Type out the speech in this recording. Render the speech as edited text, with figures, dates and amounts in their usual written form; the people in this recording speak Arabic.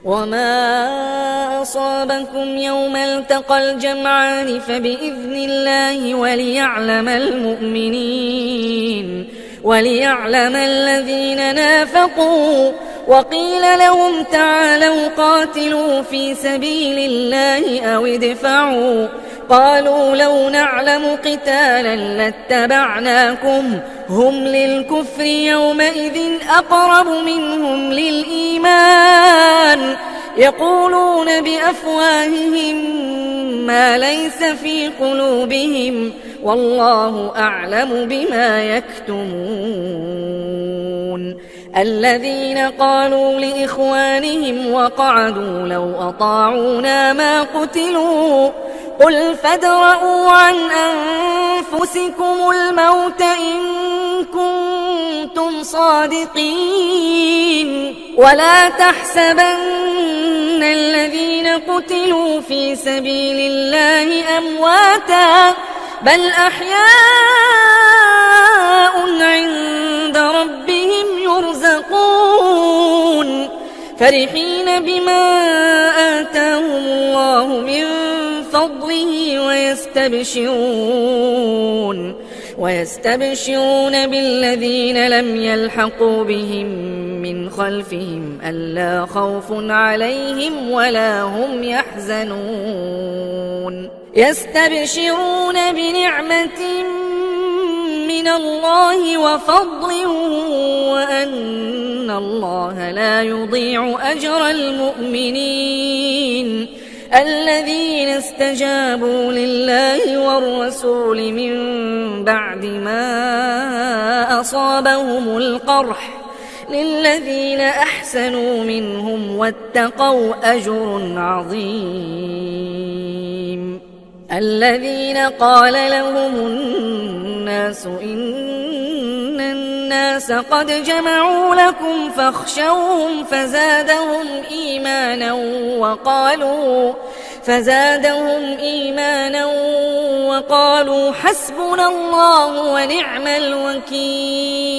وما أصابكم يوم التقى الجمعان فبإذن الله وليعلم الذين نافقوا. وقيل لهم تعالوا قاتلوا في سبيل الله أو ادفعوا. قالوا لو نعلم قتالا لاتبعناكم هم للكفر يومئذ أقرب منهم للإيمان يقولون بأفواههم ما ليس في قلوبهم والله أعلم بما يكتمون. الذين قالوا لإخوانهم وقعدوا لو أطاعونا ما قتلوا قل فادرءوا عن أنفسكم الموت إن كنتم صادقين ولا تحسبن الذين قتلوا في سبيل الله أمواتا بل أحياء عند ربهم يرزقون فرحين بما آتاهم الله من فضله ويستبشرون بالذين لم يلحقوا بهم من خلفهم ألا خوف عليهم ولا هم يحزنون يستبشرون بنعمة من الله وفضل وأن الله لا يضيع أجر المؤمنين الذين استجابوا لله والرسول من بعد ما أصابهم القرح للذين أحسنوا منهم واتقوا أجر عظيم. الذين قال لهم الناس إن الناس قد جمعوا لكم فاخشوهم فزادهم إيمانا وقالوا حسبنا الله ونعم الوكيل.